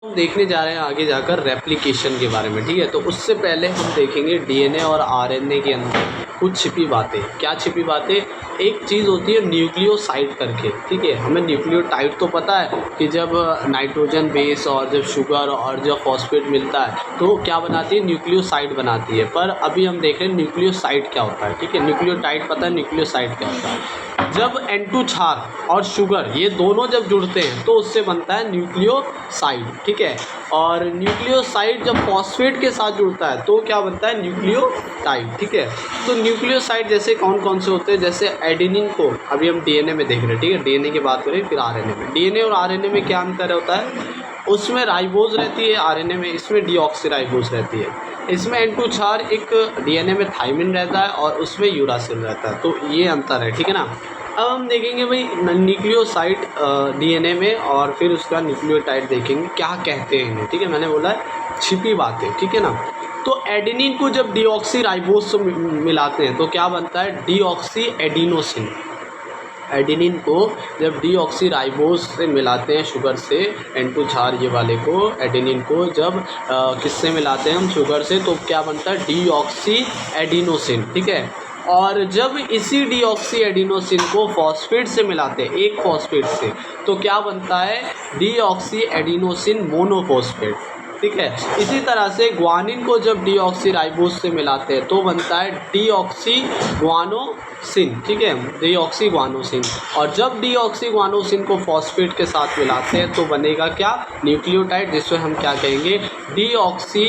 हम देखने जा रहे हैं आगे जाकर रेप्लिकेशन के बारे में, ठीक है। तो उससे पहले हम देखेंगे डीएनए और आरएनए के अंदर कुछ छिपी बातें। क्या छिपी बातें? एक चीज़ होती है न्यूक्लियोसाइड करके, ठीक है। हमें न्यूक्लियोटाइड तो पता है कि जब नाइट्रोजन बेस और जब शुगर और जब फॉस्फेट मिलता है तो क्या बनाती है? न्यूक्लियोसाइड बनाती है। पर अभी हम देख रहे हैं न्यूक्लियोसाइड क्या होता है, ठीक है। न्यूक्लियोटाइड पता है, न्यूक्लियोसाइड क्या होता है? जब N2 क्षार और शुगर ये दोनों जब जुड़ते हैं तो उससे बनता है न्यूक्लियोसाइड, ठीक है। और न्यूक्लियोसाइड जब फॉस्फेट के साथ जुड़ता है तो क्या बनता है? न्यूक्लियोटाइड, ठीक है। तो न्यूक्लियोसाइड जैसे कौन कौन से होते हैं? जैसे एडेनिन को अभी हम डीएनए में देख रहे हैं, ठीक है। डीएनए की बात करें फिर आरएनए में। डीएनए और आरएनए में क्या अंतर होता है? उसमें राइबोज रहती है आरएनए में, इसमें डीऑक्सीराइबोज रहती है। इसमें N2 क्षार एक डीएनए में थाइमिन रहता है और उसमें यूरासिल रहता है, तो ये अंतर है, ठीक है ना। अब हम देखेंगे भाई न्यूक्लियोसाइड डीएनए में और फिर उसका न्यूक्लियोटाइड देखेंगे क्या कहते हैं इन्हें, ठीक है। मैंने बोला छिपी बातें, ठीक है ना। तो एडेनिन को जब डीऑक्सीराइबोज से मिलाते हैं तो क्या बनता है? Deoxy adenosine. एडेनिन को जब डीऑक्सीराइबोज से मिलाते हैं शुगर से, N2 क्षार ये वाले को, एडेनिन को जब किससे मिलाते हैं हम? शुगर से, तो क्या बनता है? डीऑक्सी एडिनोसिन, ठीक है। और जब इसी डीऑक्सी एडिनोसिन को फॉस्फेट से मिलाते हैं, एक फॉस्फेट से, तो क्या बनता है? डीऑक्सी एडिनोसिन मोनोफॉस्फेट, ठीक है। इसी तरह से ग्वानिन को जब डीऑक्सीराइबोज से मिलाते हैं तो बनता है डीऑक्सी ग्वानोसिन, ठीक है, डीऑक्सी ग्वानोसिन। और जब डीऑक्सी ग्वानोसिन को फॉस्फेट के साथ मिलाते हैं तो बनेगा क्या? न्यूक्लियोटाइड, जिसको हम क्या कहेंगे? डीऑक्सी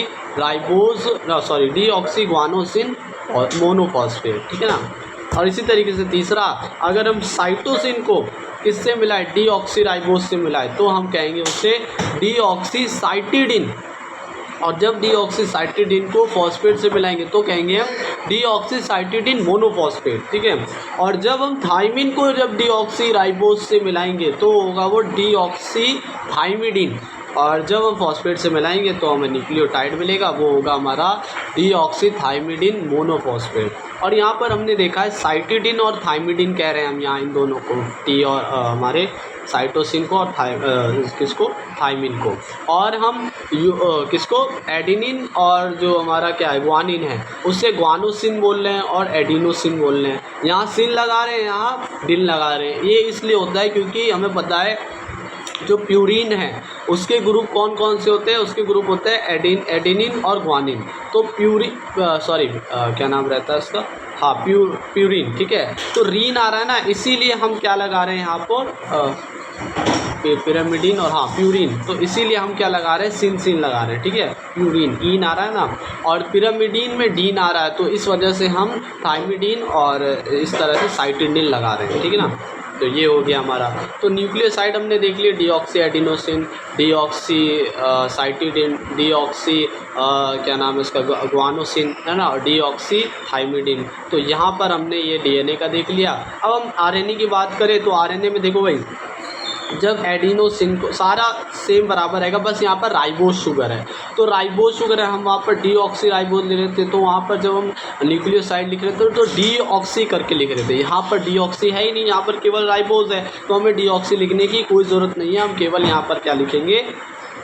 ग्वानोसिन और मोनोफॉस्फेट, ठीक है ना। और इसी तरीके से तीसरा, अगर हम साइटोसिन को किससे मिलाए? डीऑक्सीराइबोज से मिलाए तो हम कहेंगे उसे डीऑक्सीसाइटिडिन। और जब डीऑक्सीसाइटिडिन को फॉस्फेट से मिलाएंगे तो कहेंगे हम डीऑक्सीसाइटिडिन मोनोफॉस्फेट, ठीक है। और जब हम थाइमिन को जब डीऑक्सीराइबोज से मिलाएंगे तो होगा वो डीऑक्सीथाइमिडिन। और जब हम फॉस्फेट से मिलाएंगे तो हमें न्यूक्लियोटाइड मिलेगा, वो होगा हमारा डीऑक्सीथाइमिडिन मोनोफॉस्फेट। और यहाँ पर हमने देखा है साइटिडिन और थाइमिडिन कह रहे हैं हम यहाँ इन दोनों को, टी और हमारे साइटोसिन को और किसको? थाइमिन को। और हम किसको? एडेनिन और जो हमारा क्या है? ग्वानिन है, उससे ग्वानोसिन बोल रहे हैं और एडिनोसिन बोल रहे हैं। यहाँ सिन लगा रहे हैं, यहाँ डिन लगा रहे हैं। ये इसलिए होता है क्योंकि हमें पता है जो प्यूरिन है उसके ग्रुप कौन कौन से होते हैं? उसके ग्रुप होते हैं एडेनिन और ग्वानिन। तो क्या नाम रहता है इसका? हाँ, प्यूरिन, ठीक है। तो रीन आ रहा है ना, इसीलिए हम क्या लगा रहे हैं यहाँ पर? पिरामिडिन और हाँ प्यूरिन, तो इसीलिए हम क्या लगा रहे हैं? सिन लगा रहे हैं, ठीक है। प्यूरिन ईन आ रहा है ना, और पिरामिडिन में डीन आ रहा है, तो इस वजह से हम थाइमिडिन और इस तरह से साइटिडिन लगा रहे हैं, ठीक है ना। तो ये हो गया हमारा। तो न्यूक्लियोसाइड हमने देख लिया, deoxy adenosine, deoxy cytidine, deoxy क्या नाम है उसका? ग्वानोसिन, है ना, और डीऑक्सी थाइमिडिन। तो यहाँ पर हमने ये डीएनए का देख लिया। अब हम आरएनए की बात करें तो आरएनए में देखो भाई, जब एडिनोसिन को सारा सेम बराबर रहेगा, बस यहाँ पर राइबोज शुगर है, तो राइबोज शुगर है, हम वहाँ पर डीऑक्सीराइबोज लिख रहे थे, तो वहाँ पर जब हम न्यूक्लियोसाइड लिख रहे थे तो डीऑक्सी करके लिख रहे थे। यहाँ पर डीऑक्सी है ही नहीं, यहाँ पर केवल राइबोज है, तो हमें डीऑक्सी लिखने की कोई ज़रूरत नहीं है। हम केवल यहाँ पर क्या लिखेंगे?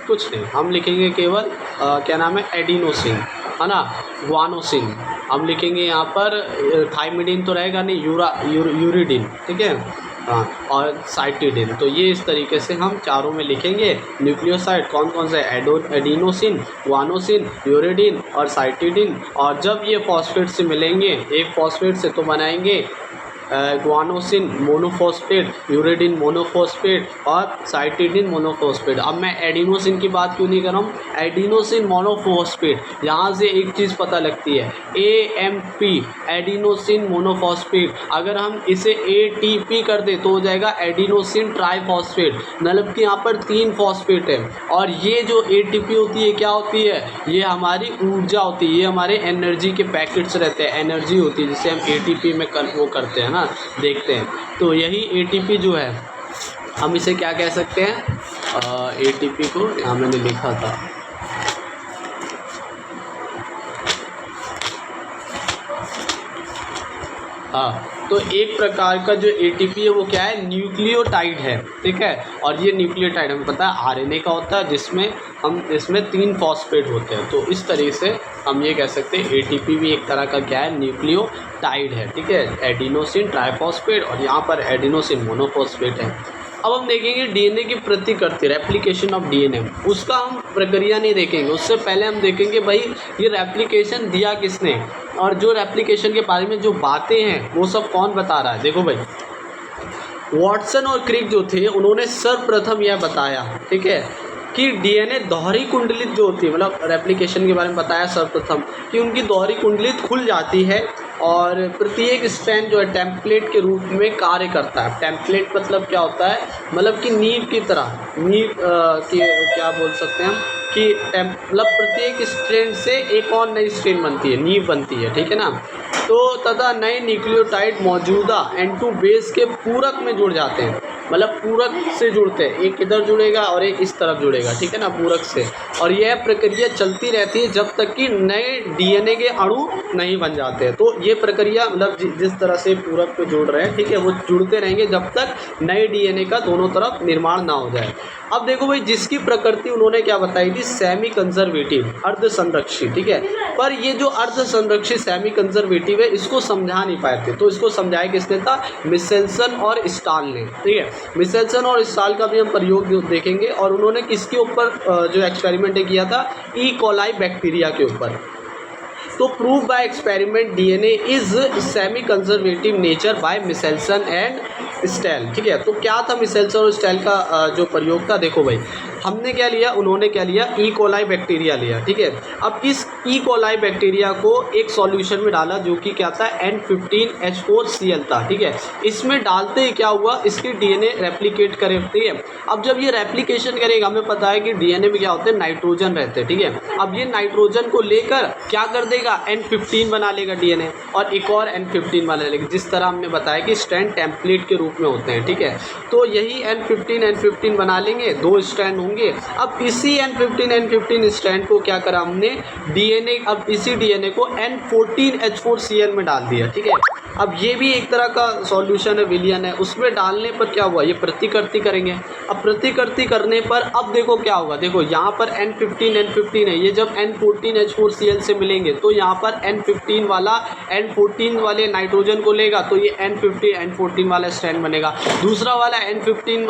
कुछ नहीं, हम लिखेंगे केवल क्या नाम है? एडिनोसिन, है ना, ग्वानोसिन। हम लिखेंगे यहाँ पर थाइमिडिन तो रहेगा नहीं, यूरिडिन, ठीक है, हाँ, और साइटिडिन। तो ये इस तरीके से हम चारों में लिखेंगे न्यूक्लियोसाइड कौन कौन से? एडिनोसिन, ग्वानोसिन, यूरिडिन और साइटिडिन। और जब ये फॉस्फेट से मिलेंगे एक फॉस्फेट से तो बनाएंगे ग्वानोसिन मोनोफॉस्फेट, यूरिडिन मोनोफॉस्फेट और साइटिडिन मोनोफॉस्फेट। अब मैं एडिनोसिन की बात क्यों नहीं कर रहा हूँ? एडिनोसिन मोनोफॉस्फेट, यहाँ से एक चीज़ पता लगती है, AMP एडिनोसिन मोनोफॉस्फेट। अगर हम इसे ATP कर दे तो हो जाएगा एडिनोसिन ट्राइफॉस्फेट, मतलब कि यहाँ पर 3 फॉस्फेट है। और ये जो ATP होती है क्या होती है? ये हमारी ऊर्जा होती है, ये हमारे एनर्जी के पैकेट्स रहते हैं, एनर्जी होती है जिसे हम ATP में वो करते हैं ना, देखते हैं। तो यही ATP जो है, हम इसे क्या कह सकते हैं? ATP को यहाँ मैंने लिखा था, हाँ, तो एक प्रकार का जो ATP है वो क्या है? न्यूक्लियोटाइड है, ठीक है। और ये न्यूक्लियोटाइड हमें पता है आरएनए का होता है, जिसमें हम इसमें 3 फॉस्फेट होते हैं। तो इस तरीके से हम ये कह सकते हैं एटीपी भी एक तरह का क्या है, न्यूक्लियोटाइड है, ठीक है, एडिनोसिन ट्राइफॉस्फेट और यहाँ पर एडिनोसिन मोनोफॉस्फेट है। अब हम देखेंगे डीएनए की प्रतिकृति, रेप्लिकेशन ऑफ डीएनए, उसका हम प्रक्रिया नहीं देखेंगे, उससे पहले हम देखेंगे भाई ये रेप्लिकेशन दिया किसने, और जो रेप्लिकेशन के बारे में जो बातें हैं वो सब कौन बता रहा है। देखो भाई, वॉटसन और क्रिक जो थे उन्होंने सर्वप्रथम यह बताया, ठीक है, कि डीएनए दोहरी कुंडलित जो होती है, मतलब रेप्लिकेशन के बारे में बताया सर्वप्रथम कि उनकी दोहरी कुंडलित खुल जाती है और प्रत्येक स्ट्रैंड जो है टेम्पलेट के रूप में कार्य करता है। टेम्पलेट मतलब क्या होता है, मतलब कि नींव की तरह, नींव की क्या बोल सकते हैं हम कि मतलब प्रत्येक स्ट्रैंड से एक और नई स्ट्रैंड बनती है, नींव बनती है, ठीक है ना। तो तथा नए न्यूक्लियोटाइड मौजूदा N2 बेस के पूरक में जुड़ जाते हैं, मतलब पूरक से जुड़ते हैं, एक इधर जुड़ेगा और एक इस तरफ जुड़ेगा, ठीक है ना, पूरक से। और यह प्रक्रिया चलती रहती है जब तक कि नए डीएनए के अणु नहीं बन जाते हैं। तो ये प्रक्रिया मतलब जिस तरह से पूरक पे जोड़ रहे हैं, ठीक है, वो जुड़ते रहेंगे जब तक नए डीएनए का दोनों तरफ निर्माण ना हो जाए। अब देखो भाई, जिसकी प्रकृति उन्होंने क्या बताई थी, सेमी कंजर्वेटिव, अर्ध संरक्षित, ठीक है। पर ये जो अर्ध संरक्षित सेमी कंजर्वेटिव है, इसको समझा नहीं पाए थे, तो इसको समझाया किसने था, मिशेल्सन और स्टाल ने, ठीक है। मिशेल्सन और स्टाल का भी हम प्रयोग देखेंगे। और उन्होंने किसके ऊपर जो एक्सपेरिमेंट किया था, ई कोलाई बैक्टीरिया के ऊपर। तो prove by experiment DNA is semi conservative nature by Meselson and Stahl, ठीक है। तो क्या था मिशेल्सन और स्टेल का जो प्रयोग था, देखो भाई, हमने क्या लिया, उन्होंने क्या लिया, ई कोलाई बैक्टीरिया लिया, ठीक है। अब इस ई कोलाई बैक्टीरिया को एक सॉल्यूशन में डाला जो कि क्या था, N15H4Cl था, ठीक है। इसमें डालते ही क्या हुआ, इसकी डीएनए रेप्लिकेट करे, ठीक है। अब जब ये रेप्लिकेशन करेगा, हमें पता है कि डीएनए में क्या होते हैं, नाइट्रोजन रहते हैं, ठीक है। अब ये नाइट्रोजन को लेकर क्या कर देगा, N15 बना लेगा डीएनए, और एक और N15 बना लेगा, जिस तरह हमने बताया कि स्ट्रैंड टेम्पलेट के रूप में होते हैं, ठीक है। तो यही N15 बना लेंगे, 2 स्ट्रैंड होंगे। अब इसी N15 स्ट्रैंड को क्या करा हमने, डीएनए, अब इसी डीएनए को N14H4Cl में डाल दिया, ठीक है। अब ये भी एक तरह का सॉल्यूशन है, विलियन है, उसमें डालने पर क्या हुआ, ये प्रतिकृति करेंगे। अब प्रतिकृति करने पर अब देखो क्या होगा, देखो यहाँ पर N15 है, ये जब N14H4Cl से मिलेंगे तो यहाँ पर N15 वाला N14 वाले नाइट्रोजन को लेगा, तो ये N14 वाला स्ट्रैंड बनेगा। दूसरा वाला N15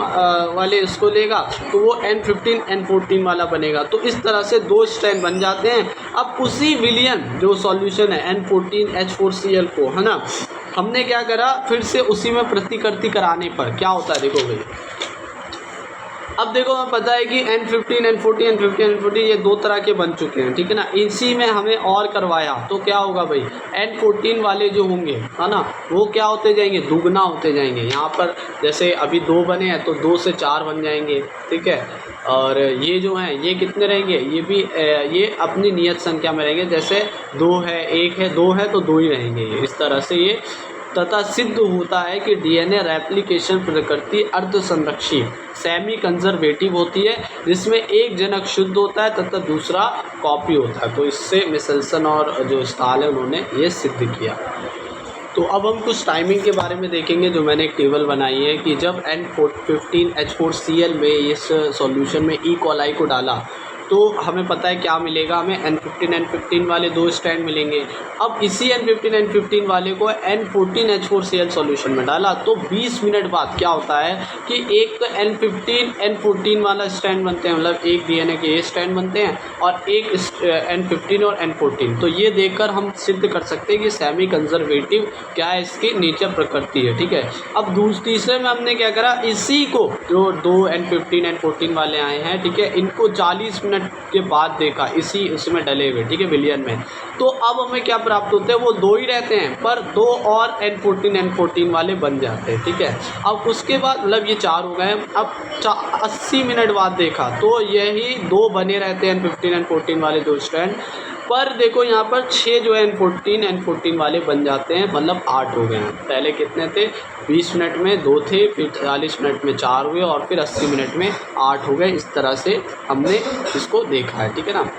वाले इसको लेगा, तो वो N14 वाला बनेगा। तो इस तरह से 2 स्ट्रैंड बन जाते हैं। अब उसी विलियन जो सॉल्यूशन है N14H4Cl को, है ना, हमने क्या करा, फिर से उसी में प्रतिकृति कराने पर क्या होता है, देखो भाई। अब देखो, हमें पता है कि N15 ये 2 तरह के बन चुके हैं, ठीक है ना। इसी में हमें और करवाया तो क्या होगा भाई, N14 वाले जो होंगे, है ना, वो क्या होते जाएंगे, दुगना होते जाएंगे। यहाँ पर जैसे अभी 2 बने हैं तो 2 से 4 बन जाएंगे, ठीक है। और ये जो हैं ये कितने रहेंगे, ये भी ये अपनी नियत संख्या में रहेंगे, जैसे 2 है, 1 है, 2 है तो 2 ही रहेंगे ये, इस तरह से ये। तथा सिद्ध होता है कि डीएनए रेप्लिकेशन प्रकृति अर्ध संरक्षित सेमी कंजर्वेटिव होती है, जिसमें एक जनक शुद्ध होता है तथा दूसरा कॉपी होता है। तो इससे मिशेल्सन और जो स्टाल है उन्होंने ये सिद्ध किया। तो अब हम कुछ टाइमिंग के बारे में देखेंगे, जो मैंने एक टेबल बनाई है कि जब N15H4Cl में इस सॉल्यूशन में ई कोलाई को डाला तो हमें पता है क्या मिलेगा, हमें N15 वाले 2 स्ट्रैंड मिलेंगे। अब इसी N15 वाले को N14H4Cl सॉल्यूशन में डाला तो 20 मिनट बाद क्या होता है कि एक तो N14 वाला स्ट्रैंड बनते हैं, मतलब एक डीएनए के ये स्ट्रैंड बनते हैं, और एक N15 और N14। तो ये देखकर हम सिद्ध कर सकते हैं कि सेमी कंजर्वेटिव क्या है, इसकी नेचर प्रकृति है, ठीक है। अब तीसरे में हमने क्या करा, इसी को जो 2 N15 वाले आए हैं, ठीक है, इनको 40 मिनट के बाद देखा, इसी उसमें डले हुए, ठीक है, विलियन में। तो अब हमें क्या प्राप्त होते हैं, वो 2 ही रहते हैं, पर 2 और N14 वाले बन जाते हैं, ठीक है। अब उसके बाद मतलब ये 4 हो गए। अब 80 मिनट बाद देखा तो यही 2 बने रहते हैं N14 वाले 2 स्ट्रैंड, पर देखो यहाँ पर 6 जो है N14 वाले बन जाते हैं, मतलब 8 हो गए हैं। पहले कितने थे, 20 मिनट में 2 थे, फिर 40 मिनट में 4 हुए, और फिर 80 मिनट में 8 हो गए। इस तरह से हमने इसको देखा है, ठीक है ना।